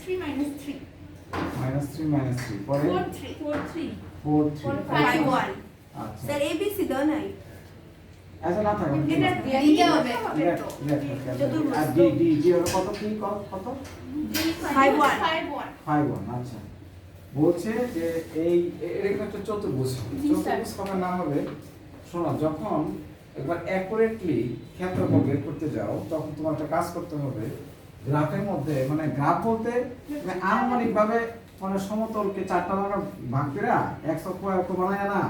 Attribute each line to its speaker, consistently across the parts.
Speaker 1: -3 -3
Speaker 2: -3 পরে
Speaker 1: 4 3
Speaker 2: 4 3
Speaker 1: 5 1
Speaker 2: আচ্ছা
Speaker 3: sir ABC দাও নাই
Speaker 2: আচ্ছা না থাকো
Speaker 1: এটা
Speaker 3: দিতে হবে
Speaker 2: চতুর্ভুজ আর ডি ডি জি হলো কত কি কত
Speaker 3: 5 1
Speaker 2: 5 1 আচ্ছা বলছে যে এই এরকম একটা চতুর্ভুজ চতুর্ভুজ হবে না হবে শোনো যখন একবার অ্যাকুরেটলি ক্ষেত্রফল বের করতে যাও তখন তোমার একটা কাজ করতে হবে গ্রাফের মধ্যে মানে গ্রাফ বলতে মানে আনুমানিক ভাবে মানে সমতলকে চারটা ভাগে ভাগ করে এক অক্ষ বানায় না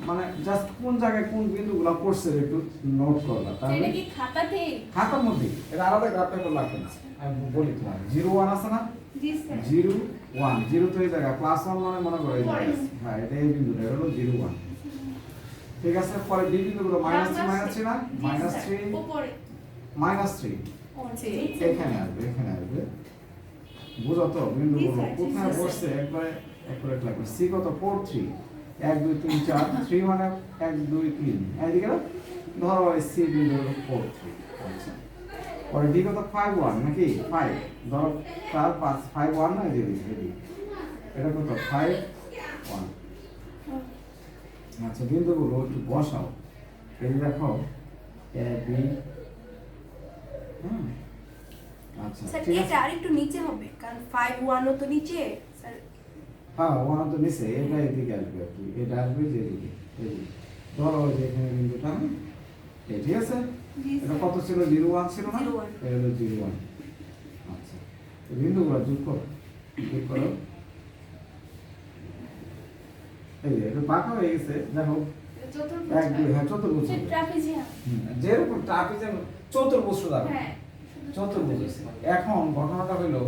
Speaker 2: মানে জাস্ট কোন জায়গায় কোন বিন্দুগুলো পড়ছে একটু নোট করবা তাহলে
Speaker 1: এটা কি খাতাতে
Speaker 2: খাতার মধ্যে এটা আলাদা গ্রাফ পেপার লাগবে না আমি বলি তোমার 0 1 আছে না
Speaker 1: জি স্যার
Speaker 2: 0 1 0 তো এই জায়গা +1 মানে মনে করো এই জায়গা হ্যাঁ এটা এই বিন্দুটা হলো 0 1 ঠিক আছে পরে বি বিন্দুগুলো -3 না -3
Speaker 1: উপরে
Speaker 2: -3 এখানে আসবে বুঝো তো বিন্দুগুলো কোথায় বসছে একবারে অ্যাকুরেট লাগবে সি কত 4 3 1 2 3 4 3 মানে 1 2 3 এইদিকে ধরো এই সি বিন্দু হলো 4 3 আচ্ছা পরে ডি কত 5 1 নাকি 5 ধরো 4 5 5 1 না এদিকে এটা কত 5 1 আচ্ছা বিন্দুগুলো একটু বসাও এই দেখো এ বি আচ্ছা
Speaker 3: স্যার
Speaker 2: ঠিক আছে
Speaker 3: এটা আরেকটু নিচে হবে কারণ 5 1 ও তো নিচে স্যার
Speaker 2: হ্যাঁ ওখানে তো নিচে এটা এদিকে আসবে আর কি এটা আসবে যে এদিকে এদিকে ধরো ওই যে এখানে বিন্দুটা ঠিক আছে এটা কত ছিল 0 1 ছিল না
Speaker 3: 0 1
Speaker 2: এটা হলো 0 1 আচ্ছা তো বিন্দুগুলো যোগ করো এই যে এটা বাঁকা হয়ে গেছে দেখো
Speaker 1: চতুর্ভুজ
Speaker 2: এক দুই হ্যাঁ চতুর্ভুজ হবে।
Speaker 1: ট্রাপিজিয়াম
Speaker 2: যেরকম ট্রাপিজিয়াম চতুর্ভুজ দাও
Speaker 1: হ্যাঁ
Speaker 2: চতুর্ভুজ হয়েছে। এখন ঘটনাটা হলো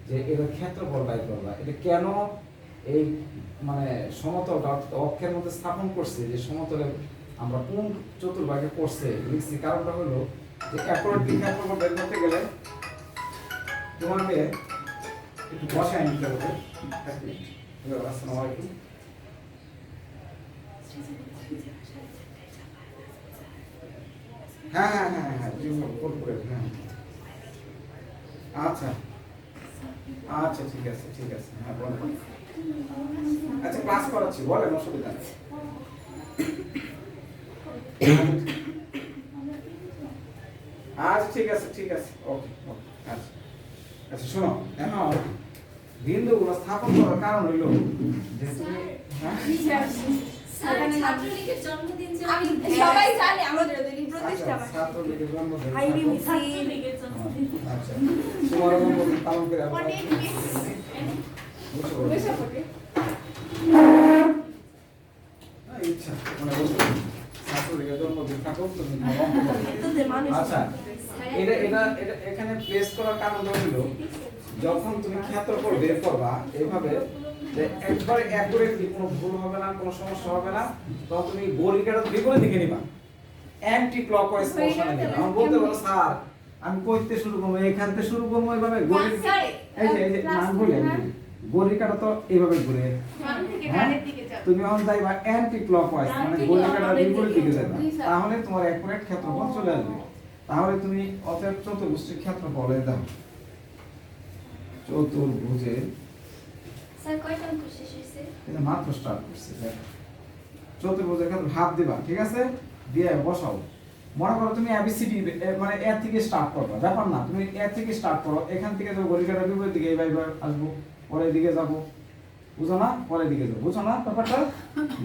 Speaker 2: যে এর ক্ষেত্রফল বাই করবা এটা কেন এই মানে সমতলটা অক্ষের মধ্যে স্থাপন করছে যে সমতলে আমরা কোন চতুর্ভাগে করছে লিখছি কারণটা হলো যে অ্যাকুরেটলি ক্ষেত্রফল বের করতে গেলে তোমাকে একটু বসায় নিতে হবে আসসালামু আলাইকুম হ্যাঁ হ্যাঁ হ্যাঁ হ্যাঁ হ্যাঁ আচ্ছা আচ্ছা ঠিক আছে হ্যাঁ বলেন আচ্ছা ক্লাস করাচ্ছি বলেন অসুবিধা নেই আচ্ছা ঠিক আছে ওকে আচ্ছা আচ্ছা শোনো এখন বিন্দুগুলো স্থাপন করার কারণ হইল যে তুমি হ্যাঁ
Speaker 1: স্যার ছাত্রলীগের জন্মদিন যে
Speaker 3: আমি সবাই জানে আমাদের ওদের প্রতিষ্ঠা
Speaker 2: আচ্ছা, ছাত্রলীগের জন্মদিন
Speaker 3: হাই রে মিসি
Speaker 1: ছাত্রলীগের জন্মদিন
Speaker 2: আচ্ছা তোমার জন্মদিন পালন করে আমরা
Speaker 1: অনেক বেশি করে
Speaker 2: ইচ্ছা মানে বলতে ছাত্রলীগের জন্মদিন থাকুক তুমি
Speaker 3: এতদের মানুষ
Speaker 2: আচ্ছা এটা এখানে প্লেস করার কারণ হলো যখন তুমি ক্ষেত্রফল বের করবা এইভাবে যে একবারে অ্যাকুরেটলি কোনো ভুল হবে না কোনো সমস্যা হবে না তখন তুমি গড়িকাটা বিপরীত দিকে নিবা অ্যান্টি ক্লকওয়াইজ মোশনে নিবা আমি বলতে পারো স্যার আমি কইতে শুরু করব এখান থেকে শুরু করব এইভাবে গড়ি এই যে নাম বলি গড়িকাটা তো এইভাবে ঘুরে
Speaker 1: ডান থেকে ডানের দিকে যাও
Speaker 2: তুমি এখন যাইবা অ্যান্টি ক্লকওয়াইজ মানে গড়িকাটা বিপরীত দিকে যাবে তাহলে তোমার অ্যাকুরেট ক্ষেত্রফল চলে আসবে তাহলে তুমি অতএব চতুর্ভুজের ক্ষেত্রফল দাও চতুর্ভুজের
Speaker 1: স্যার কয়টা অঙ্ক শেষ হয়েছে
Speaker 2: এটা মাত্র স্টার্ট করছে দেখো চতুর্ভুজের ক্ষেত্রে হাফ দিবা ঠিক আছে দিয়ে বসাও মনে করো তুমি এবিসিডি মানে এ থেকে স্টার্ট করবা ব্যাপার না তুমি এ থেকে স্টার্ট করো এখান থেকে তো গড়িকাটা বিপরীত দিকে এইভাবে আসবো পরে দিকে যাব বুঝো না পরে দিকে যাবো বুঝো না ব্যাপারটা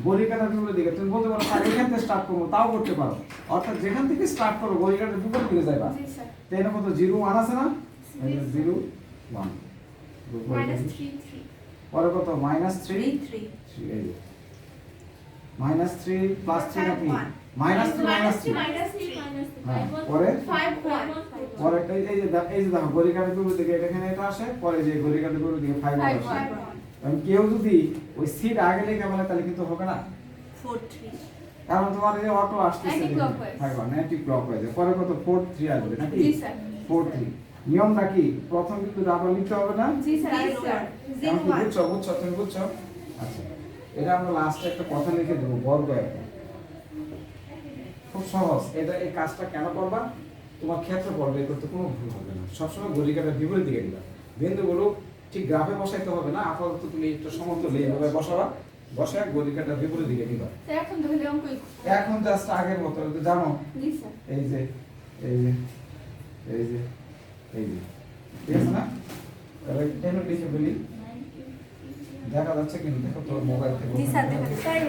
Speaker 2: গড়িকাটা বিপরীত দিকে তুমি বলতে পারো স্যার এখান থেকে স্টার্ট করবো তাও করতে পারো অর্থাৎ যেখান থেকে স্টার্ট করো গড়িকাটা বিপরীত দিকে যাইবা
Speaker 1: জি স্যার
Speaker 2: তো এর কত 0 1 আছে না 0 1
Speaker 1: -3
Speaker 2: পরে কত -3
Speaker 3: 3
Speaker 2: 3 এই -3 +3 নাকি -3 হ্যাঁ পরে পরে এই যে দেখো গড়িকাটার বিপরীত দিকে এখানে এটা আসে পরে যে গড়িকাটার বিপরীত দিকে 5 আসে কারণ কেউ যদি ওই সিট আগে লেখা বলে তাহলে কিন্তু হবে না
Speaker 3: 4 3
Speaker 2: কারণ তোমার এই অটো আসতেছে
Speaker 1: Anti-clockwise।
Speaker 2: 5 অ্যান্টি ক্লকওয়াইজ পরে কত 4 3 আসবে নাকি
Speaker 1: জি স্যার
Speaker 2: 4 3 নিয়মটা কি প্রথম কিন্তু আবার লিখতে হবে না
Speaker 1: জি স্যার
Speaker 2: আমি বুঝছো তুমি বুঝছো আচ্ছা এটা আমরা লাস্টে একটা কথা লিখে দেবো বর্গ একটা খুব সহজ এটা এই কাজটা কেন করবা তোমার ক্ষেত্রফল বের করতে কোনো ভুল হবে না সবসময় গড়িকাটা বিপরীত দিকে দিবা বিন্দুগুলো ঠিক গ্রাফে বসাইতে হবে না, আপাতত তুমি একটু সমতলে এইভাবে বসাবা, বসায় গলিকাটা বিপরীত দিকে দিবা।
Speaker 1: স্যার এখন ধরে অঙ্ক
Speaker 2: এখন জাস্ট আগের মতো জানো,
Speaker 1: জি স্যার।
Speaker 2: এই যে এই যে এই যে এই যে ঠিক আছে না? তাহলে টেনে লিখে ফেলি, দেখা যাচ্ছে কিন্তু দেখো তোর মোবাইল থেকে
Speaker 3: জি স্যার দেখেন স্যার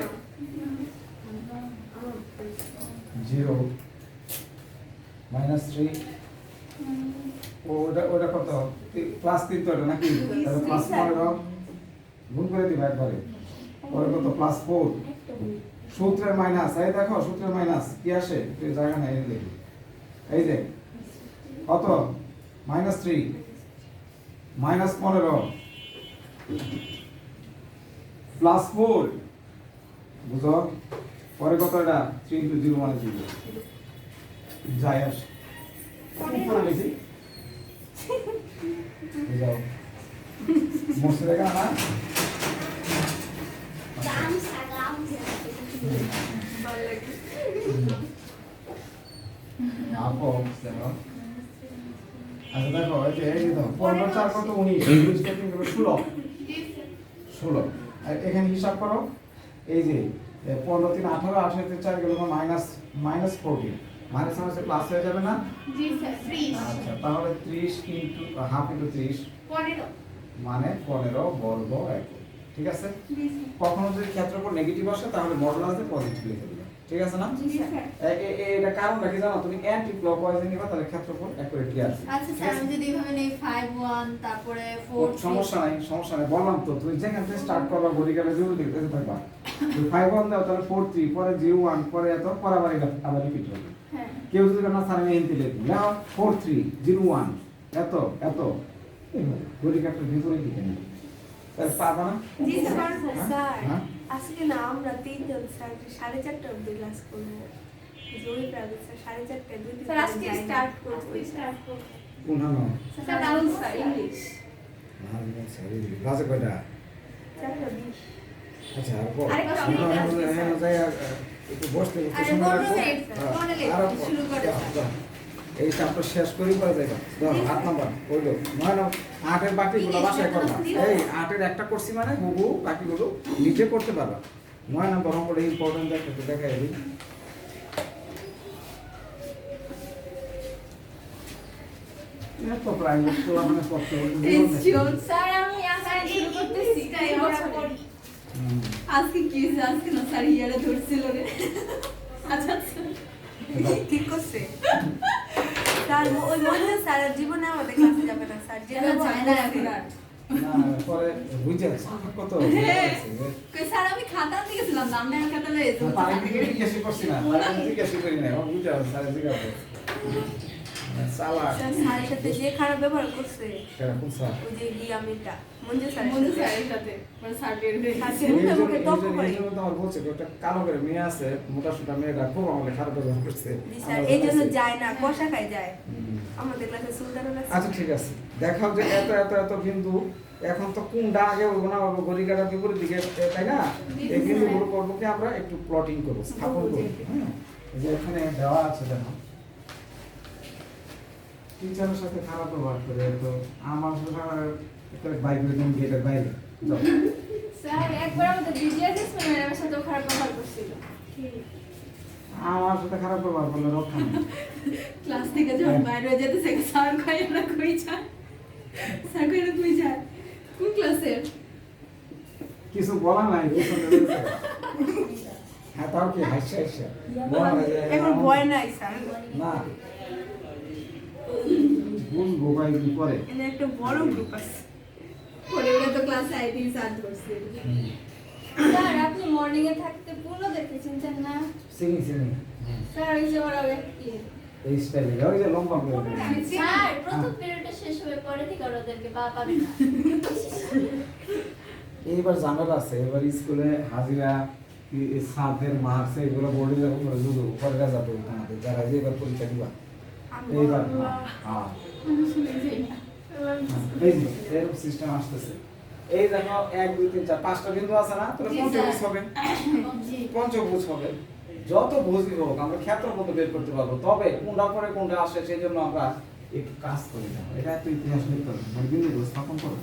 Speaker 2: 0 -3 ওটা কত +3 তো এটা নাকি, তাহলে +15 গুণ করে দিবা একবারে, পরে কত +4 সূত্রের মাইনাস, এই দেখো সূত্রের মাইনাস কি আসে, এই জায়গা নাই এই দেখি, এই যে কত -3 -15 +4 বুঝো, পরে কত এটা 3 × 0 মানে 0 যাই আসে পরে লিখি বুঝাও মুছে দেখা না আপো দেখো, আচ্ছা দেখো এই যে 15 4 কত 19 19 কে 3 করে 16
Speaker 1: জি স্যার।
Speaker 2: 16 আর এখানে হিসাব করো, এই যে 15 3 18 18 তে 4 গেল -40 মাইনাস মাইনাসে প্লাস হয়ে যাবে না?
Speaker 1: জি স্যার 30
Speaker 2: আচ্ছা তাহলে 30 ইনটু হাফ ইনটু 30
Speaker 1: 15
Speaker 2: মানে 15 বর্গ একক, ঠিক আছে?
Speaker 1: জি স্যার।
Speaker 2: কখনো যদি ক্ষেত্রফল নেগেটিভ আসে তাহলে মডুলাসে পজিটিভ লিখে দিবে, ঠিক আছে না?
Speaker 1: জি স্যার।
Speaker 2: এটা কারণটা কি জানো, তুমি অ্যান্টি ক্লকওয়াইজে নিবা তাহলে ক্ষেত্রফল অ্যাকুরেটলি আসবে।
Speaker 4: আচ্ছা স্যার আমি যদি এভাবে নেই 5 1 তারপরে 4
Speaker 2: সমস্যা নাই, সমস্যা নাই, বললাম তো তুমি যেখান থেকে স্টার্ট করবা গড়িকালে জরুরি দেখতে থাকবা। তুমি 5 1 দাও তাহলে 4 3 পরে 0 1 পরে এত পরে আবার রিপিট হবে।
Speaker 1: হ্যাঁ।
Speaker 2: কেউ যদি না সারা নিয়ে হিন্দি লিখবে নাও 4 3 0 1 এত এত এইভাবে গড়িকাটা বিপরীত দিকে নিবে, তাহলে পাবা না?
Speaker 3: জি স্যার স্যার
Speaker 2: হ্যাঁ?
Speaker 3: আজকে না আমরা তিনজন স্যার 4:30 অবধি ক্লাস করবো, জরুরি প্রাইভেট স্যার 4:30 দুই
Speaker 1: স্যার আজকে স্টার্ট করব স্টার্ট করব।
Speaker 2: কোনটা নাও?
Speaker 1: Sir down sir English.
Speaker 2: ক্লাসে কয়টা?
Speaker 3: 4:20
Speaker 2: আচ্ছা আর বল।
Speaker 1: আরেকটা
Speaker 2: একটু বসতে
Speaker 4: আরে 15 মিনিট শুরু করে স্যার।
Speaker 2: এই চাপটা শেষ করি পরে যাইবা। দাও 8 নাম্বার কইলো 9 নাম্বার 8 এর বাকিগুলো বাসায় করবা। এই 8 এর একটা করছি মানে বুবু বাকিগুলো নিজে করতে পারবা। 9 নাম্বার অঙ্কটা ইম্পর্টেন্ট একটা দেখাই দিই। এত প্রাইভেট স্কুল মানে কষ্ট বলতে
Speaker 4: স্যার আমি আজকে শুরু করতেছি
Speaker 1: তাই আমরা পড়ি।
Speaker 4: আজকে কি হয়েছে? আজকে না স্যার ইয়ারে ধরছিল রে। আচ্ছা আচ্ছা।
Speaker 3: ঠিক করছে স্যার ওই মধ্যে স্যার জীবনে আমাদের ক্লাসে যাবে না স্যার, যে
Speaker 4: এটা যায় না এখন আর।
Speaker 2: না পরে বুঝে কত
Speaker 4: কই স্যার আমি খাতা আনতে গেছিলাম, দাম নেওয়ার খাতা লয়ে এসেছি।
Speaker 2: পানি থেকে জিজ্ঞাসা করছি না, পানি জিজ্ঞাসা করি না, ও বুঝে স্যার জিজ্ঞাসা সালা
Speaker 3: স্যারের সাথে যে খারাপ ব্যবহার করছে
Speaker 2: কেরকম স্যার
Speaker 3: ওই যে ইয়ামিটা মঞ্জু স্যার
Speaker 4: মঞ্জু স্যারের সাথে মানে স্যার বের হয়ে গেছে।
Speaker 2: আমার বলছে একটা কালো করে মেয়ে আছে মোটা সোটা মেয়েটা খুব আমাকে খারাপ ব্যবহার করছে।
Speaker 3: স্যার এই জন্য যায় না, কষা খাই যায় আমাদের ক্লাসে সুলতানুল আছে।
Speaker 2: আচ্ছা ঠিক আছে, দেখাও যে এত এত এত বিন্দু এখন তো কোনটা আগে হইব না হইব গড়িকাটা বিপরীত দিকে, তাই না? এই বিন্দুগুলো করবো কি আমরা একটু প্লটিং করবো, স্থাপন করবো। হ্যাঁ এই যে এখানে দেওয়া আছে দেখো, টিচারের সাথে খারাপ ব্যবহার করে তো আমার সাথে বাইক বেতন গেটের বাইরে যাও।
Speaker 1: স্যার একবার আমাদের বিজিএস ম্যামের সাথে খারাপ ব্যবহার করছিল।
Speaker 2: আমার সাথে খারাপ ব্যবহার করলে রক্ষা নেই।
Speaker 4: ক্লাস থেকে যখন বাইরে হয়ে যেতে স্যার কই না কই যায়, স্যার কই না কই যায়, কোন ক্লাসের?
Speaker 2: কিছু বলা নাই পিছনে রয়েছে। হ্যাঁ তাও কি হাসছে হাসছে বলা নাই যে
Speaker 3: এখন ভয় নাই স্যার,
Speaker 2: না কোন গোবাই কি করে
Speaker 3: এখানে একটা বড় গ্রুপ আছে।
Speaker 4: পরে ওরা তো ক্লাসে আইডি স্যার ধরছে।
Speaker 1: স্যার আপনি মর্নিং এ থাকতে পূর্ণ দেখতে চিনতেন না?
Speaker 2: চিনি চিনি
Speaker 1: স্যার ওই যে ওরা ব্যক্তি।
Speaker 2: এই স্টাইলে ওই যে লম্বা করে
Speaker 1: স্যার প্রথম পিরিয়ডটা শেষ হবে পরে থেকে ওদেরকে বা পাবে না।
Speaker 2: এইবার ঝামেলা আছে, এবার স্কুলে হাজিরা কি সাদের মার্কস এগুলো বোর্ডে যাবো শুধু পরে যাবে তোমাদের যারা যে এবার পরীক্ষা দিবা এইবার হ্যাঁ এই যে এরকম সিস্টেম আসতেছে। এই দেখো 1 2 3 4 5টা বিন্দু আছে না, তাহলে পঞ্চভুজ হবে। পঞ্চভুজ হবে, যত ভুজই হোক আমরা ক্ষেত্রফল বের করতে পারবো, তবে কোনটা পরে কোনটা আসে সেই জন্য আমরা একটু কাজ করে দাও, এটা একটু ইতিহাস লিখতে হবে, মানে বিন্দুগুলো স্থাপন করো।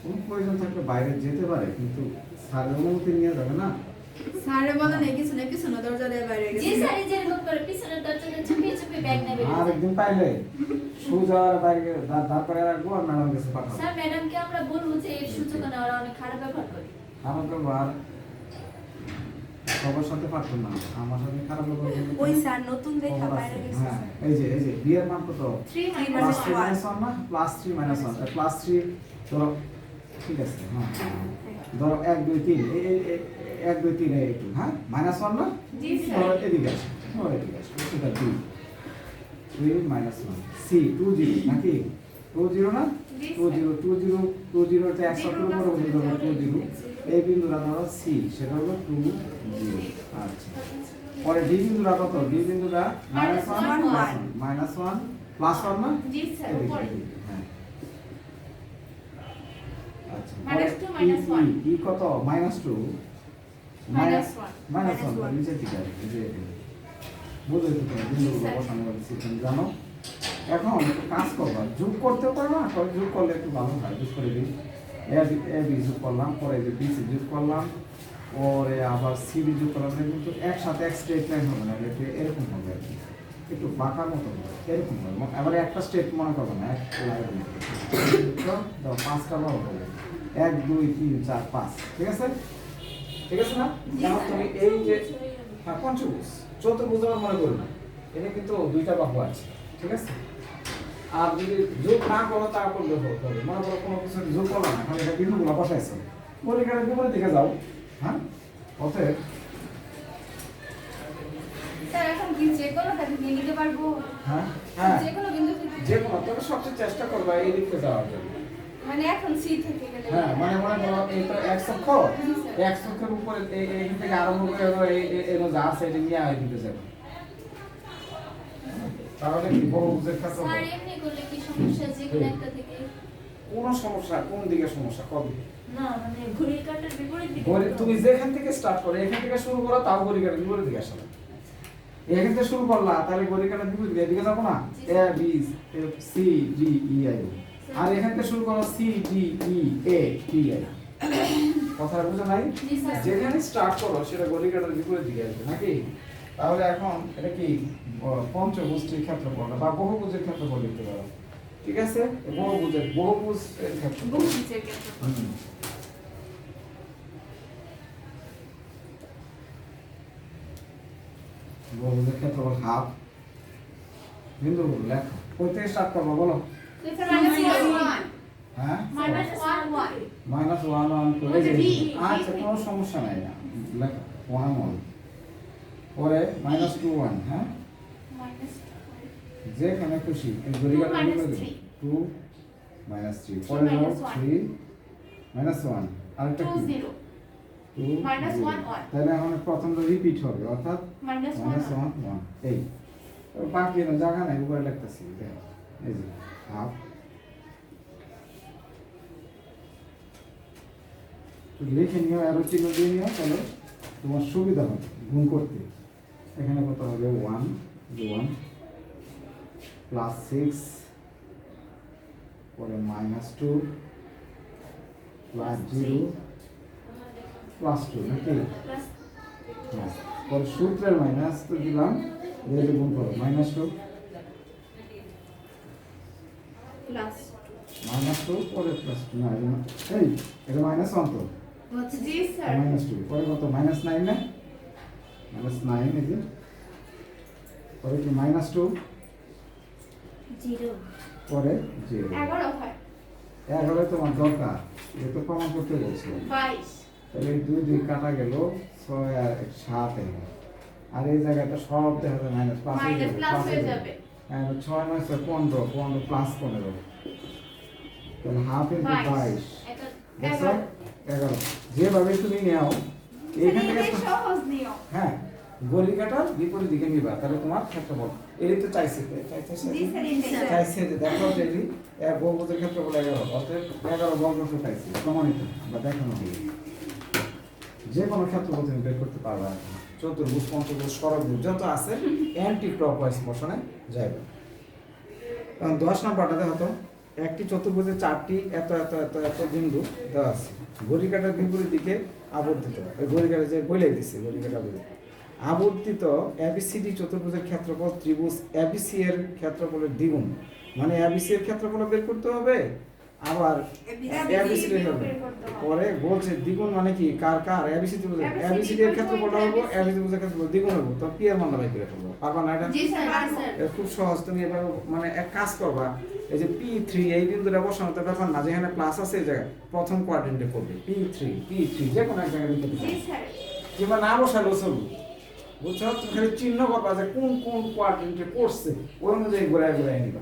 Speaker 2: কোনো প্রয়োজন থাকলে বাইরে যেতে পারে, কিন্তু স্যারের অনুমতি নিয়ে যাবে না।
Speaker 4: স্যারে বলে না কিছু না কিছু না দরজা দিয়ে বাইরে
Speaker 1: যে
Speaker 4: গেছে
Speaker 1: স্যার যেরকম করে পিছনের দরজাতে চুপি চুপি ব্যাগ নেবে।
Speaker 2: আর একদিন পাইলে সোজা বাইরে দাঁড় করে রাখবো আর ম্যাডাম কাছে পাঠাবো।
Speaker 1: স্যার ম্যাডামকে আমরা বলবো যে এর সূচনা ওরা অনেক খারাপ ব্যবহার করে।
Speaker 2: খারাপ ব্যবহার সবার সাথে পারতো না, আমার সাথে খারাপ ব্যবহার করলে
Speaker 3: ওই স্যার নতুন দেখা
Speaker 2: খবর
Speaker 3: বাইরে
Speaker 2: আছে।
Speaker 3: গেছে
Speaker 2: হ্যাঁ, এই যে বিয়ের মান কত?
Speaker 1: 3
Speaker 3: 3
Speaker 2: প্লাস
Speaker 1: minus
Speaker 2: 3
Speaker 1: 1
Speaker 2: মাইনাস 1 না, প্লাস 3 মাইনাস 1, প্লাস 3 ধরো, ঠিক আছে, হ্যাঁ ধরো 1 2 3 1 2 3 একটু, হ্যাঁ মাইনাস 1 না,
Speaker 1: জি স্যার।
Speaker 2: ধরো এদিকে আসো, ধরো এদিকে আসো, সেটা 2 3 মাইনাস 1 সি 2 0 নাকি 2 0 না, 2 0 2 0 2 0 তে 1 সবগুলো বড় বড় ধরো 2 0, এই বিন্দুটা ধরো সি, সেটা হলো 2 0। আচ্ছা, পরে ডি বিন্দুটা কত? ডি বিন্দুটা মাইনাস 1 মাইনাস 1 প্লাস 1 না,
Speaker 1: জি স্যার
Speaker 2: এদিকে,
Speaker 1: উপরে
Speaker 2: এদিকে, হ্যাঁ। আচ্ছা,
Speaker 1: Minus
Speaker 2: পরে
Speaker 1: 2 minus 1
Speaker 2: ই কত? মাইনাস 2
Speaker 1: minus 1
Speaker 2: মাইনাস 1
Speaker 3: 1
Speaker 2: নিচের দিকে আছে, এই যে বুঝতে তো বিন্দুগুলো
Speaker 1: স্যার।
Speaker 2: বসানো হচ্ছে, তুমি জানো। এখন একটু কাজ করবা, যোগ করতে পারো না, পরে যোগ করলে একটু ভালো হয়, যোগ করে দিই। এ বি যোগ করলাম, পরে যে বি সি যোগ করলাম, পরে আবার সি বি যোগ করলাম, কিন্তু একসাথে এক স্ট্রেট লাইন হবে না, একটু এরকম হবে আর কি, একটু বাঁকার মতো হবে, এরকম হবে। এবার একটা স্ট্রেট মনে করবো না, এক লাইন দাও, 5টা ভাগ হবে, 1 2 3 4 5, ঠিক আছে, ঠিক আছে না? এখন তুমি এই যে হ্যাঁ পঞ্চভুজ, চতুর্ভুজ আমার মনে করো না, এটা কিন্তু 2টা বাহু আছে, ঠিক আছে। আর যদি যোগ না করো তা করলে হবে, মনে করো কোনো কিছু যোগ করো না, এখন এটা বিন্দুগুলো বসাইছো, পরীক্ষার বিপরীত দিকে যাও, হ্যাঁ অতএব
Speaker 1: স্যার এখন কি যে কোনো কাজে নিয়ে নিতে পারবো?
Speaker 2: হ্যাঁ হ্যাঁ
Speaker 1: যে কোনো বিন্দু থেকে?
Speaker 2: যে কোনো, তবে সবচেয়ে চেষ্টা করবা এই দিকে যাওয়ার জন্য।
Speaker 1: মানে এখন সি থেকে গেলে
Speaker 2: হ্যাঁ মানে মনে করো এই তো এক অক্ষ, এক অক্ষের উপরে এইখান থেকে আরম্ভ করে ধরো এই যা আছে এটা নিয়ে আয় দিতে যাবে, তাহলে কি বহুভুজের ক্ষেত্রে
Speaker 1: স্যার এমনি করলে কি সমস্যা? যে কোনো একটা থেকে?
Speaker 2: কোনো সমস্যা, কোন দিকে সমস্যা কবে?
Speaker 1: না মানে ঘড়ির কাঁটার বিপরীত দিকে?
Speaker 2: তুমি যেখান থেকে স্টার্ট করো, এখান থেকে শুরু করো, তাও ঘড়ি কাঁটার বিপরীত দিকে আসবে। এখান থেকে শুরু করলা, তাহলে ঘড়ি কাঁটার বিপরীত দিকে এদিকে যাবো না, A B C D E I, আর এখান থেকে শুরু করো C D E A T I. কথা বুঝো নাই?
Speaker 1: জি স্যার।
Speaker 2: যেখানে স্টার্ট করো সেটা ঘড়ি কাঁটার বিপরীত দিকে আসবে নাকি? তাহলে এখন এটা কি পঞ্চভুজটির ক্ষেত্রফল বা বহুভুজের ক্ষেত্রফল লিখতে পারো, ঠিক আছে? বহুভুজের ক্ষেত্রফল।
Speaker 4: বহুভুজের ক্ষেত্রফল
Speaker 2: হুম। বহুভুজের ক্ষেত্রফল হাফ, বিন্দু লেখো, কই থেকে স্টার্ট করবো বলো?
Speaker 1: স্যার মাইনাস 1
Speaker 2: হ্যাঁ
Speaker 1: মাইনাস 1 1
Speaker 2: মাইনাস 1 1 করে
Speaker 1: ওই যে
Speaker 2: দিই।
Speaker 1: D,
Speaker 2: আচ্ছা কোনো সমস্যা নাই, লেখো 1 1, পরে মাইনাস 2 1, হ্যাঁ
Speaker 1: মাইনাস
Speaker 2: যেখানে খুশি এই ঘড়িকাটা
Speaker 1: minus
Speaker 2: নিয়ে দেবো
Speaker 1: 3
Speaker 2: 2 মাইনাস 3, পরে দাও
Speaker 1: minus 1
Speaker 2: 3 মাইনাস 1, আরেকটা
Speaker 1: 2
Speaker 2: কি
Speaker 1: 0
Speaker 2: 2
Speaker 1: minus 1 1
Speaker 2: তাহলে এখন প্রথমটা রিপিট হবে, অর্থাৎ
Speaker 1: মাইনাস
Speaker 2: মাইনাস
Speaker 1: 1
Speaker 2: 1 1, এই বাকি না জায়গা নাই, উপরে লিখতেছি, দেখো এই যে হাফ, লিখে নিও, আরো চিহ্ন দিয়ে নিও, তাহলে তোমার সুবিধা হবে গুণ করতে। এখানে কত হবে 1 1 প্লাস 6, পরে মাইনাস 2 প্লাস 0 প্লাস 2 নাকি?
Speaker 1: প্লাস
Speaker 2: হ্যাঁ, পরে সূত্রের মাইনাস তো দিলাম, দিয়ে গুণ করো মাইনাস 2
Speaker 4: প্লাস
Speaker 2: মাইনাস 2 পরে প্লাস 2, না এই এটা মাইনাস 1 তো,
Speaker 1: জি স্যার
Speaker 2: মাইনাস 2 পরে কত মাইনাস 9 না, মাইনাস 9 এই যে, পরে কি মাইনাস 2
Speaker 1: 0
Speaker 2: পরে 0,
Speaker 1: 11 হয়
Speaker 2: 11 তোমার দরকার, এটা তো প্রমাণ করতে বলছিলাম।
Speaker 1: 22
Speaker 2: তাহলে 2 2 কাটা গেল, 6 আর 7 এলো, আর এই জায়গাটা সব দেখা যায় মাইনাস,
Speaker 1: মাইনাস প্লাস হয়ে যাবে
Speaker 2: হ্যাঁ 6 9 15 15 প্লাস 15, তাহলে হাফ ইনটু 22 দেখছো 11, যেভাবে তুমি নাও এইখান থেকে
Speaker 1: সহজ নিয়ম
Speaker 2: হ্যাঁ ঘড়ি কাটার বিপরীত দিকে নিবা, তাহলে তোমার ক্ষেত্রফল এরই তো চাইছে
Speaker 1: জি স্যার
Speaker 2: চাইছে যে দেখো যে এক বহুভুজের ক্ষেত্রফল 11, অতএব 11 বর্গফল চাইছে, প্রমাণিত বা দেখানো হলো। যে কোনো ক্ষেত্রফল তুমি বের করতে পারবে। চতুর্ভুজ পঞ্চভুজ ষড়ভুজ যত আছে অ্যান্টি ক্লকওয়াইজ মোশনে যাবে। কারণ 10 নম্বরটাতে হতো একটি চতুর্ভুজে 4টি এত এত এত এত বিন্দু দেওয়া আছে, ঘড়ির কাঁটার বিপরীত দিকে আবর্তিত, ওই ঘড়ির কাঁটা যে বলেই দিচ্ছে ঘড়ির কাঁটা বলে আবর্তিত এবিসিডি চতুর্ভুজের ক্ষেত্রফল ত্রিভুজ এবিসি এর ক্ষেত্রফলের দ্বিগুণ, মানে এবিসি এর ক্ষেত্রফল বের করতে হবে আবার এবিসি এর পরে বলছে দ্বিগুণ মানে কি কার কার এবিসি ত্রিভুজের এবিসিডি এর ক্ষেত্রফল হবে এবিসি ত্রিভুজের ক্ষেত্রফল দ্বিগুণ হবে, তো পি এর মান বাই করে ফেলবো, পারবা না এটা?
Speaker 4: জি স্যার স্যার
Speaker 2: এটা খুব সহজ। তুমি এবার মানে এক কাজ করবা, এই যে P3 এই বিন্দুটা বসানো তো ব্যাপার না, যেখানে প্লাস আছে এই জায়গায় প্রথম কোয়াড্রেন্টে করবে P3 যে কোনো এক জায়গায় লিখে দিবে,
Speaker 4: জি স্যার
Speaker 2: কিংবা না বসালেও চলবে, বুঝছো? তুমি খালি চিহ্ন করবা যে কোন কোন কোয়াড্রেন্টে পড়ছে ওই অনুযায়ী ঘোরায় ঘোরায় নিবা,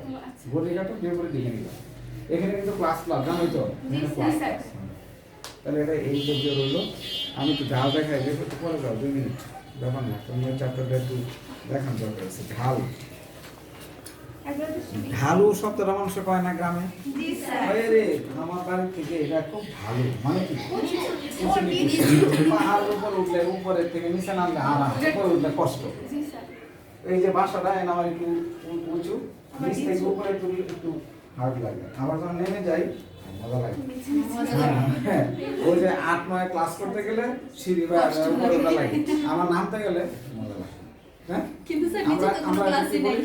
Speaker 2: ঘড়ির কাঁটা বিপরীত দিকে নিবা। এখানে কিন্তু প্লাস প্লাস জানোই তো, এখানে প্লাস প্লাস। তাহলে এটা এই যে রইলো। আমি একটু ঢাল দেখাই, দেখো একটু পরে যাও 2 মিনিট, ব্যাপার না, তোমার চ্যাপ্টারটা একটু দেখান দরকার আছে। ঢাল, ঢালু শব্দটা মানুষ কয় না গ্রামে?
Speaker 4: জি স্যার
Speaker 2: আরে আমার বাড়ি থেকে এটা খুব ভালো, মানে কি পাহাড়ের উপর উঠলে উপরের থেকে নিচে নামলে আরাম, উপরে উঠলে কষ্ট।
Speaker 1: জি স্যার।
Speaker 2: এই যে বাসাটা এনে আমার একটু উঁচু, নিচ থেকে উপরে একটু হার্ড লাগে, আবার যখন নেমে যাই মজা লাগে। হ্যাঁ, ওই যে 8-9 ক্লাস করতে গেলে সিঁড়ি বা উপরে ওঠা লাগে, আমার নামতে গেলে মজা লাগে। হ্যাঁ,
Speaker 4: কিন্তু স্যার নিচে তো কোনো ক্লাসই নেই।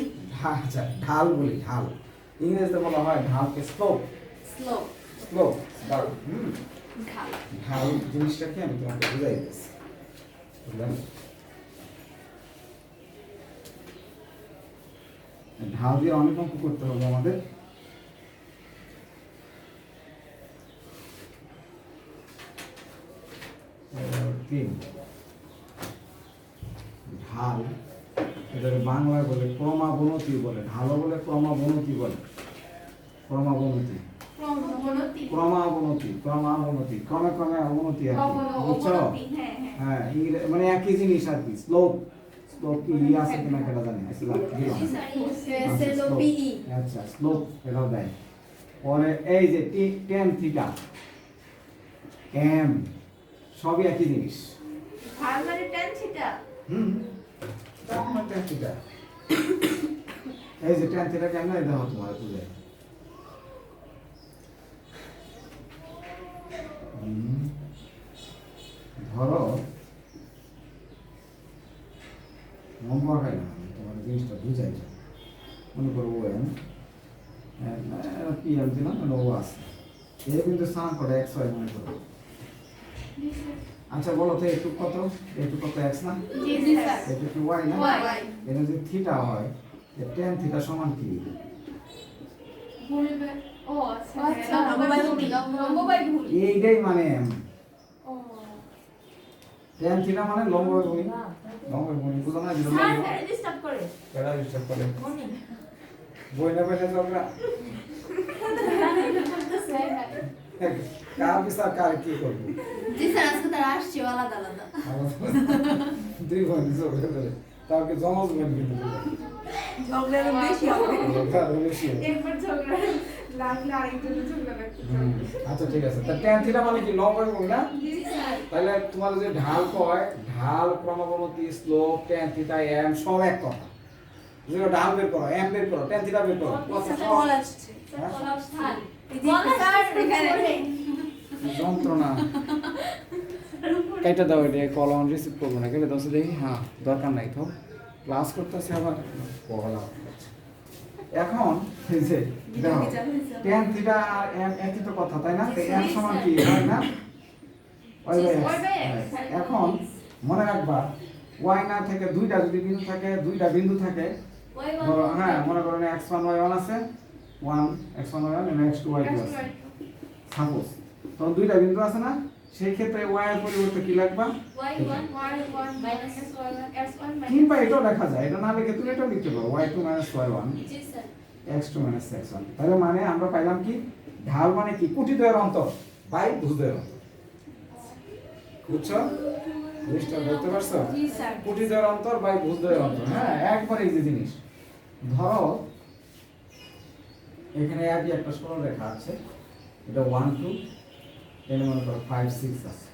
Speaker 2: আচ্ছা, ঢাল বলি, ঢাল ইংরেজিতে বলা হয় ঢালকে স্লোপ।
Speaker 4: স্লো
Speaker 2: স্লোপ ঢাল,
Speaker 4: ঢাল
Speaker 2: ঢাল জিনিসটা কি আমি তোমাকে বুঝাই দিচ্ছি, বুঝলেন? ঢাল দিয়ে অনেক অঙ্ক করতে হবে আমাদের। তিন, ঢাল এটাকে বাংলায় বলে ক্রমাবনতি বলে, ঢালও বলে ক্রমাবনতি বলে, ক্রমাবনতি ক্রমাবনতি ক্রমাবনতি ক্রমে ক্রমে অবনতি আর কি, বুঝছো?
Speaker 4: হ্যাঁ হ্যাঁ
Speaker 2: হ্যাঁ, মানে একই জিনিস আর কি। স্লোপ, স্লোপ কি আছে কিনা কেটা জানি না, দিলাম।
Speaker 1: SLOPE
Speaker 2: আচ্ছা, স্লোপ এটাও দেয়। পরে এই যে tan থিটা m সবই একই জিনিস।
Speaker 4: ঢাল মানে tan থিটা
Speaker 2: tan থিটা, এই যে tan থিটা কেমন এটা হতো তোমার বুঝে। ধরো নম্বর হয় না, তোমার জিনিসটা বুঝাই যায়। মনে করো ও এম পি এম দিলাম, মানে ও আছে, এ কিন্তু স্থান করে এক্স ওয়াই মনে করো। আচ্ছা বলো তো একটু কত, একটু কত এক্স না,
Speaker 4: জি স্যার
Speaker 2: একটু কি ওয়াই না?
Speaker 4: ওয়াই
Speaker 2: এটা যদি থিটা হয়, tan থিটা সমান কি?
Speaker 1: ও আচ্ছা
Speaker 4: আচ্ছা,
Speaker 1: লম্ব বাই ভূমি।
Speaker 2: এইটাই মানে m,
Speaker 1: ও
Speaker 2: tan থিটা মানে লম্ব বাই ভূমি, লম্ব বাই ভূমি, বুঝো না? যেটা
Speaker 4: স্যার
Speaker 2: লম্ব
Speaker 4: স্যার ডিস্টার্ব করে
Speaker 2: কেডা হিসাব করে
Speaker 4: মনি
Speaker 2: বই না বইলে চলরা কার বিচার কার কি করবো,
Speaker 4: জি স্যার আজকে তারা আসছে আলাদা আলাদা
Speaker 2: দুই বোন ঝগড়া করে, তাকে জমজ বোন কিন্তু
Speaker 3: ঝগড়া আরো বেশি হবে।
Speaker 2: বেশি হবে।
Speaker 4: একবার ঝগড়া লাগলে আরেকজনের ঝগড়া লাগতে
Speaker 2: আচ্ছা ঠিক আছে, তা tan থিটা মানে কি লম্ব বাই ভূমি না?
Speaker 4: জি স্যার
Speaker 2: তাহলে তোমার যে ঢাল কয়, ঢাল ক্রমাবনতি স্লোপ tan থিটা m সব এক কথা। যেটা ঢাল বের করো, m বের করো, tan থিটা বের করো, কত
Speaker 3: সাথে
Speaker 2: সব
Speaker 3: বল আসছে।
Speaker 1: স্থান
Speaker 3: এই যে এখানে
Speaker 2: যন্ত্রণা। এটা দাও, এটা কলম রিসিভ করবো না, কেটে দাও দেখি। হ্যাঁ, দরকার নাই তো, ক্লাস করতেছে আবার পড়া। এখন এই যে দেখো tan থিটা আর m একই তো কথা, তাই না? m সমান কি হয় না? y by x। এখন মনে রাখবা y না থেকে দুইটা যদি বিন্দু থাকে, দুইটা বিন্দু থাকে, ধরো হ্যাঁ মনে করো x1 y1 আছে, 1 x1 y1 এবং x2 y2 আছে, সাপোজ তখন দুইটা বিন্দু আছে না, সেই ক্ষেত্রে y এর পরিবর্তে কি লিখবা? কিংবা এটাও লেখা যায়, এটা না লিখে তুমি এটাও লিখতে পারো, y2 y1
Speaker 1: জি স্যার
Speaker 2: x2 x1। তাহলে মানে আমরা পাইলাম কি, ঢাল মানে কি কুটিদ্বয়ের অন্তর বাই ভুজদ্বয়ের অন্তর, বুঝছো? জিনিসটা বুঝতে পারছো?
Speaker 1: জি স্যার
Speaker 2: কুটিদ্বয়ের অন্তর বাই ভুজদ্বয়ের অন্তর, হ্যাঁ একবারে এই যে জিনিস। ধরো এখানে একই একটা সরলরেখা আছে, এটা 1 2 এর মনে করো 5 6 আছে,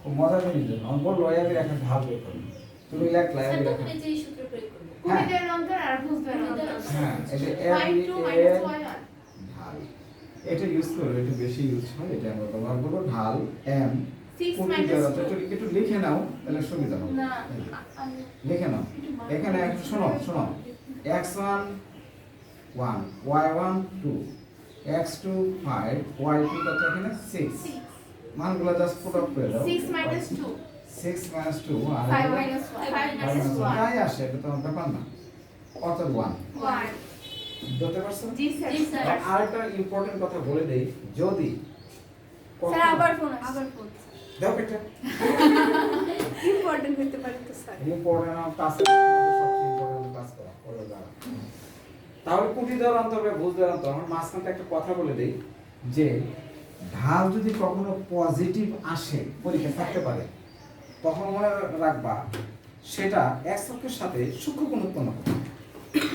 Speaker 2: ও মজা জিনিস জন্য আমি বললো একের একটা ঢাল বের করো তুমি লেখলা
Speaker 1: স্যার
Speaker 2: একের
Speaker 1: তখন
Speaker 2: একটা
Speaker 1: এই যে এই সূত্র প্রয়োগ করব
Speaker 2: হ্যাঁ
Speaker 4: কুড়িদের অন্তর আর বুঝদের অন্তর
Speaker 2: হ্যাঁ এই যে
Speaker 4: y2
Speaker 2: এর
Speaker 4: - y1
Speaker 2: ঢাল এটা ইউজ করো এটা বেশি ইউজ হয় এটা আমরা ব্যবহার করবো ঢাল m
Speaker 4: 6
Speaker 2: কোটি
Speaker 4: minus
Speaker 2: দ্বারা
Speaker 4: 2
Speaker 2: একটু লিখে নাও তাহলে সুবিধা হবে
Speaker 1: না আমি
Speaker 2: লিখে নাও এখানে একটু শোনো শোনো x1 1 y1 2 x2 5 y2 কত এখানে 6 মানগুলো জাস্ট পুট আপ করে দাও
Speaker 4: 6 minus 2
Speaker 2: 6 minus 2 আর
Speaker 4: 5 minus 1
Speaker 1: 5
Speaker 2: 5 minus 1
Speaker 4: 1
Speaker 2: যাই আসে এটা তো ব্যাপার না কত 1
Speaker 4: 1
Speaker 2: ধরতে পারছো
Speaker 4: জি স্যার
Speaker 1: জি স্যার
Speaker 2: আর একটা ইম্পর্টেন্ট কথা বলে দেই যদি
Speaker 1: স্যার আবার ফোন
Speaker 3: আবার ফোন
Speaker 2: দাও এটা
Speaker 3: ইম্পর্টেন্ট হতে পারে তো স্যার
Speaker 2: ইম্পর্টেন্ট টাস্ক সবচেয়ে ইম্পর্টেন্ট টাস্ক করা করে দাও তাহলে কুটি দেওয়ার অন্তর্বে বুঝ দেওয়ার অন্তর আমার মাঝখানে একটা কথা বলে দেই যে ঢাল যদি কখনো পজিটিভ আসে পরীক্ষা থাকতে পারে তখন মনে রাখবা সেটা এক অক্ষের সাথে সূক্ষ্মকোণ উৎপন্ন করে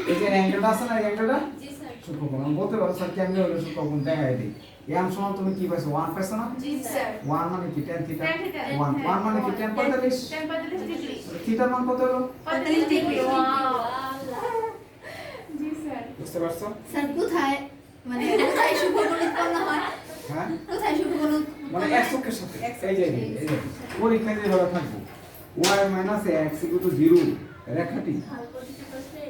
Speaker 2: এই যে অ্যাঙ্গেলটা আছে না অ্যাঙ্গেলটা
Speaker 1: জি স্যার
Speaker 2: সূক্ষ্মকোণ আমি বলতে পারো স্যার কেমনে হলো সূক্ষ্মকোণ দেখাই দিই এম সমান তুমি কি পাইছো 1 পাইছো না
Speaker 1: জি স্যার
Speaker 2: 1 মানে কি tan থিটা
Speaker 4: tan theta,
Speaker 2: 1 মানে কি tan 45
Speaker 4: 10 45 ডিগ্রি
Speaker 2: থিটার মান কত হলো
Speaker 4: 45 ডিগ্রি
Speaker 1: ওয়াও
Speaker 4: জি স্যার
Speaker 2: বুঝতে পারছো
Speaker 5: স্যার কোথায় মানে কোথায় শুভগুণ উৎপন্ন হয়
Speaker 2: হ্যাঁ
Speaker 5: কোথায় শুভগুণ
Speaker 2: মানে এক অক্ষের সাথে এই যে পরীক্ষায় যেভাবে থাকবো y x = 0 রেখাটি
Speaker 1: হাল পজিটিভ আসলে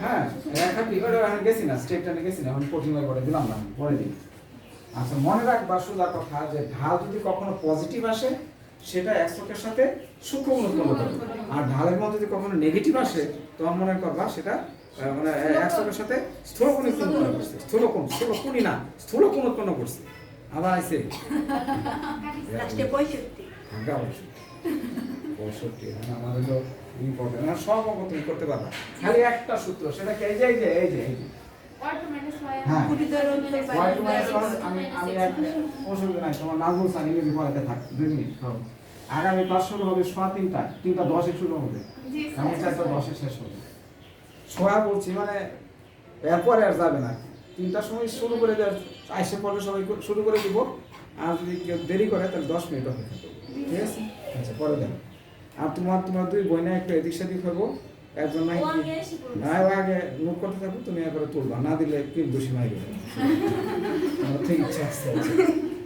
Speaker 2: হ্যাঁ রেখাটি ওটা আমি গেছি না স্টেপটা নিয়ে গেছি না আমি পরিচয় করে দিলাম না পরে দিই আচ্ছা মনে রাখবা সোজা কথা যে ঢাল যদি কখনো পজিটিভ আসে সেটা এক অক্ষের সাথে সূক্ষ্মকোণ উৎপন্ন করে আর ঢালের মধ্যে যদি কখনো নেগেটিভ আসে তোমার মনে করবা সেটা মানে এক অক্ষের সাথে স্থূলকোণ উৎপন্ন করছে স্থূলকোণই না স্থূলকোণ উৎপন্ন করছে আবার আইছে
Speaker 3: লাস্টে 65
Speaker 2: ভাঙ্গা অবশ্যই 65 মানে আমার হলো ইম্পর্টেন্ট না সব অঙ্ক তুমি করতে পারবা খালি একটা সূত্র সেটা কি এই যে
Speaker 4: y2 minus y1
Speaker 2: হ্যাঁ
Speaker 3: কুটিদের অন্তর
Speaker 2: y2 - আমি এক অসুবিধা নাই তোমার নাজমুল সানি ইংরেজি পড়াতে থাক 2 মিনিট সব আগামী ক্লাস শুরু হবে সোয়া 3টা 10 এ শুরু হবে
Speaker 4: জি
Speaker 2: আমি
Speaker 4: স্যার
Speaker 2: 4টা 10 এ শেষ হবে সোয়া বলছি মানে এরপরে আর যাবে না 3টার সময় শুরু করে দেওয়ার আইসে পড়লে সবাই শুরু করে দিব আর যদি কেউ দেরি করে তাহলে 10 মিনিট অপেক্ষা করবো ঠিক আছে আচ্ছা পরে দেন আর তোমার দুই বোনে একটু এদিক সেদিক হবো একজন নাই
Speaker 1: ও আগে শিখুন
Speaker 2: না ও আগে নোট করতে থাকো তুমি একবারে তুলবা না দিলে কি দোষী মাইবে আমার ঠিক ইচ্ছা আছে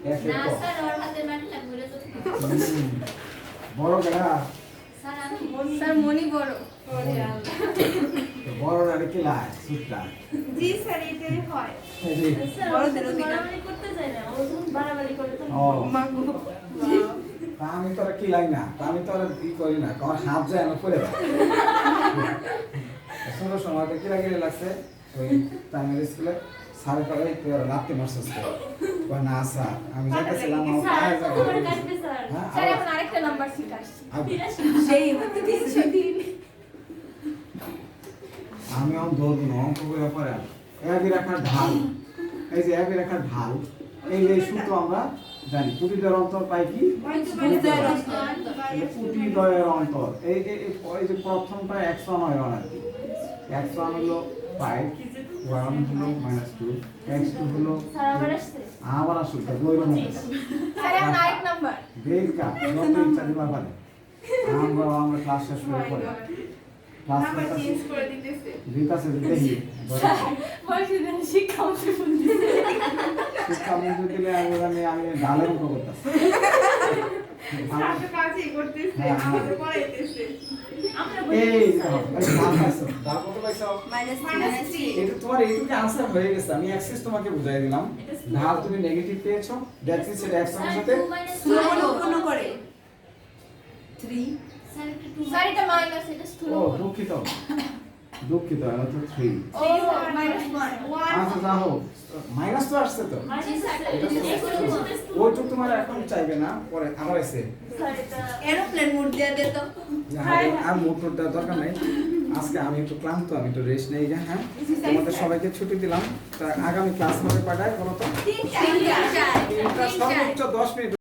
Speaker 2: একের
Speaker 1: না
Speaker 2: পর
Speaker 1: স্যার ওর হাতে ম্যাট লাগবে রে তো
Speaker 2: বড় গেলা
Speaker 1: স্যার আমি স্যার মনি বড়
Speaker 2: বড় আর কি লাই সুটটা
Speaker 4: জি স্যার এটাই হয়
Speaker 2: এই যে
Speaker 1: স্যার
Speaker 3: বড়দের
Speaker 1: ও
Speaker 3: অধিকার।
Speaker 1: বাড়াবাড়ি করতে চায় না ও যখন বাড়াবাড়ি করে তো
Speaker 2: ও
Speaker 3: মাগো
Speaker 2: তা আমি তো আর কি লাই না তা আমি তো আর ই করি না আমার হাত যায় না পড়ে যায় ষোলো সময় কি লাগে লাগছে ওই প্রাইমারি স্কুলে স্যার করে তুই আর রাতে মারছিস তো কয় না স্যার আমি যাইতেছিলাম আমার
Speaker 1: স্যার
Speaker 2: পায়ে
Speaker 1: তো
Speaker 2: যাবে
Speaker 1: তোমার কাটবে স্যার
Speaker 2: হ্যাঁ
Speaker 1: স্যার
Speaker 2: আবার-
Speaker 1: এখন আরেকটা নাম্বার ঠিক আসছে
Speaker 2: আবার-
Speaker 3: সেই হতে দিচ্ছে
Speaker 2: আমি অঙ্ক ধরবো না অঙ্ক করে পরে একই রেখার ঢাল এই যে একই রেখার ঢাল এই যে সূত্র আমরা জানি কুটিদের অন্তর পাই কি
Speaker 3: কুটিদ্বয়ের অন্তর।
Speaker 2: কুটিদ্বয়ের অন্তর এই যে এই যে প্রথমটা x1 y1 আর কি x1 হলো 5 y1 হলো -2 x2 হলো
Speaker 1: স্যার আবার আসছে
Speaker 2: আবার আসুক দইর মতো
Speaker 1: স্যার এখন আরেক নাম্বার
Speaker 2: বেলকা যত ইচ্ছা দিবা পারে আমরা ক্লাস শেষ করে পরে ক্লাস
Speaker 4: নাম্বার চেঞ্জ করে দিতেছে
Speaker 2: দিতাছে দেখি
Speaker 1: বলছি দেন শিক্ষা হচ্ছে বলছি
Speaker 2: শিক্ষা মন্ত্রী দিলে আমি ডালের মতো করতেছি
Speaker 4: স্যার তো কাজই করতেছে
Speaker 2: হ্যাঁ, হ্যাঁ।
Speaker 4: আমাদের পড়াইতেছে
Speaker 1: আমরা
Speaker 2: এই ডাল পাইছো ডাল কত পাইছো
Speaker 3: -3
Speaker 2: এটা তোমার এইটুকু আনসার হয়ে গেছে আমি অ্যাক্সেস তোমাকে বুঝাই দিলাম ঢাল তুমি নেগেটিভ পেয়েছো দ্যাটস ইজ সেটা x এর সাথে
Speaker 3: স্থূলকোণ উৎপন্ন করে 3
Speaker 1: স্যার এটা মাইনাস এটা স্থূল
Speaker 2: ও দুঃখিত এটা তো 3
Speaker 1: ও মাইনাস 1
Speaker 2: আচ্ছা যা হোক মাইনাস তো আসছে তো
Speaker 1: জি স্যার
Speaker 2: এটা তো ওইটুকু তোমার এখন চাইবে না পরে আবার এসে
Speaker 1: স্যার এটা
Speaker 3: এরোপ্লেন মোড দিয়ে দে তো
Speaker 2: আর মোটরটা দরকার নাই আজকে আমি একটু ক্লান্ত আমি একটু রেস্ট নেই হ্যাঁ তোমাদের সবাইকে ছুটি দিলাম তা আগামী ক্লাস হবে পাঠায় বলো তো
Speaker 3: 3 4
Speaker 2: তিনটা সর্বোচ্চ 10 মিনিট